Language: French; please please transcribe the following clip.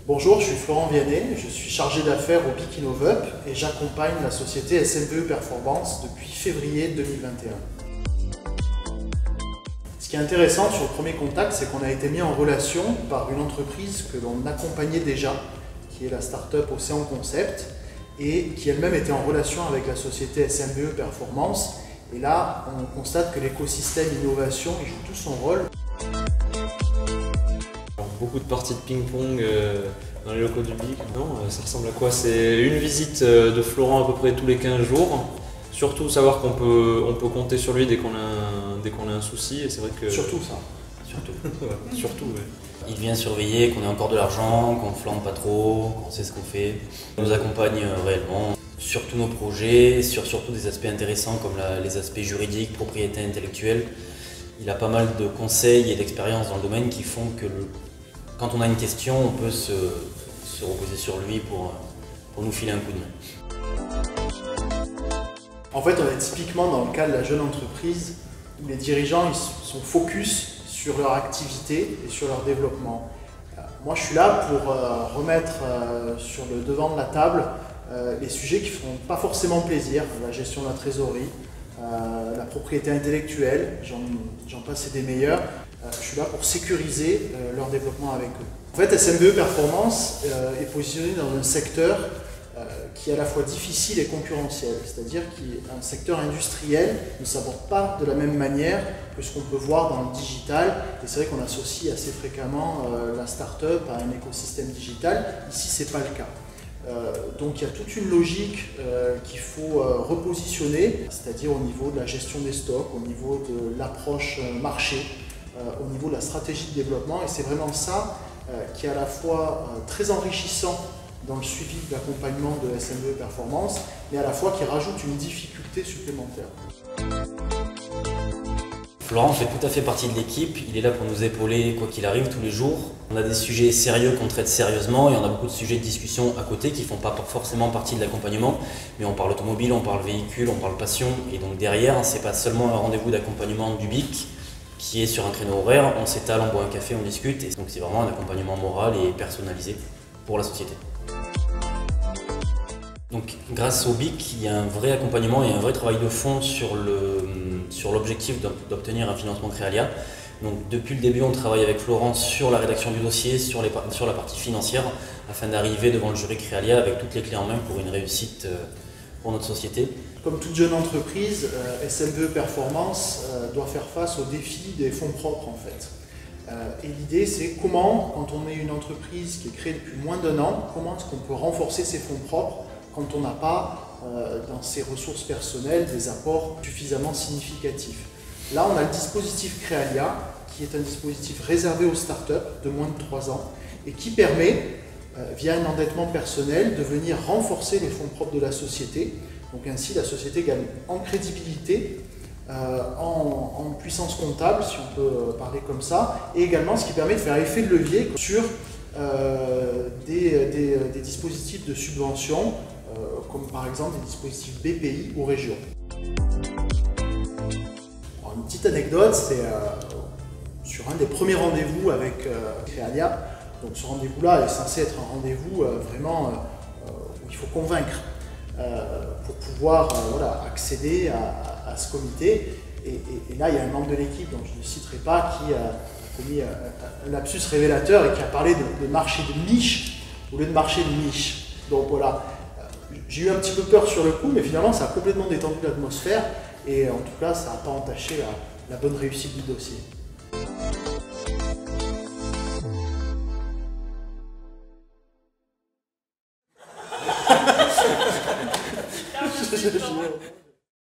Bonjour, je suis Florent Vianney, je suis chargé d'affaires au BIC InnovUp et j'accompagne la société SMVE Performance depuis février 2021. Ce qui est intéressant sur le premier contact, c'est qu'on a été mis en relation par une entreprise que l'on accompagnait déjà, qui est la start-up Océan Concept, et qui elle-même était en relation avec la société SMVE Performance. Et là, on constate que l'écosystème innovation il joue tout son rôle. Beaucoup de parties de ping-pong dans les locaux du BIC. Non, ça ressemble à quoi? C'est une visite de Florent à peu près tous les 15 jours. Surtout savoir qu'on peut compter sur lui dès qu'on a un souci. Et c'est vrai que... Surtout ça. Surtout. Ouais, surtout, ouais. Il vient surveiller qu'on ait encore de l'argent, qu'on ne flambe pas trop, qu'on sait ce qu'on fait. Il nous accompagne réellement sur tous nos projets, sur surtout des aspects intéressants comme les aspects juridiques, propriété intellectuelle. Il a pas mal de conseils et d'expériences dans le domaine qui font que quand on a une question, on peut se reposer sur lui pour nous filer un coup de main. En fait, on est typiquement dans le cas de la jeune entreprise où les dirigeants ils sont focus sur leur activité et sur leur développement. Moi, je suis là pour remettre sur le devant de la table les sujets qui ne font pas forcément plaisir, la gestion de la trésorerie, la propriété intellectuelle, j'en passe et des meilleurs. Je suis là pour sécuriser leur développement avec eux. En fait, SMVE Performance est positionné dans un secteur qui est à la fois difficile et concurrentiel, c'est-à-dire qu'un secteur industriel ne s'aborde pas de la même manière que ce qu'on peut voir dans le digital. Et c'est vrai qu'on associe assez fréquemment la start-up à un écosystème digital. Ici, ce n'est pas le cas. Donc il y a toute une logique qu'il faut repositionner, c'est-à-dire au niveau de la gestion des stocks, au niveau de l'approche marché, au niveau de la stratégie de développement. Et c'est vraiment ça qui est à la fois très enrichissant dans le suivi de l'accompagnement de SMVE Performance, mais à la fois qui rajoute une difficulté supplémentaire. Florent fait tout à fait partie de l'équipe, il est là pour nous épauler quoi qu'il arrive tous les jours. On a des sujets sérieux qu'on traite sérieusement et on a beaucoup de sujets de discussion à côté qui ne font pas forcément partie de l'accompagnement, mais on parle automobile, on parle véhicule, on parle passion, et donc derrière, ce n'est pas seulement un rendez-vous d'accompagnement du BIC qui est sur un créneau horaire, on s'étale, on boit un café, on discute, et donc c'est vraiment un accompagnement moral et personnalisé pour la société. Donc, grâce au BIC, il y a un vrai accompagnement et un vrai travail de fond sur l'objectif d'obtenir un financement Créalia. Donc, depuis le début, on travaille avec Florent sur la rédaction du dossier, sur la partie financière, afin d'arriver devant le jury Créalia avec toutes les clés en main pour une réussite pour notre société. Comme toute jeune entreprise, SMVE Performance doit faire face au défi des fonds propres en fait. Et l'idée c'est comment, quand on est une entreprise qui est créée depuis moins d'1 an, comment est-ce qu'on peut renforcer ses fonds propres quand on n'a pas dans ses ressources personnelles des apports suffisamment significatifs. Là, on a le dispositif Créalia, qui est un dispositif réservé aux startups de moins de 3 ans et qui permet, via un endettement personnel, de venir renforcer les fonds propres de la société. Donc ainsi, la société gagne en crédibilité, en puissance comptable, si on peut parler comme ça, et également ce qui permet de faire effet de levier sur des dispositifs de subvention, comme par exemple des dispositifs BPI ou région. Alors, une petite anecdote, c'est sur un des premiers rendez-vous avec Créalia. Donc ce rendez-vous-là est censé être un rendez-vous vraiment où il faut convaincre pour pouvoir voilà, accéder à ce comité. Et là, il y a un membre de l'équipe, dont je ne citerai pas, qui a commis un lapsus révélateur et qui a parlé de marché de niche au lieu de marché de niche. Donc voilà. J'ai eu un petit peu peur sur le coup, mais finalement ça a complètement détendu l'atmosphère et en tout cas ça n'a pas entaché la bonne réussite du dossier.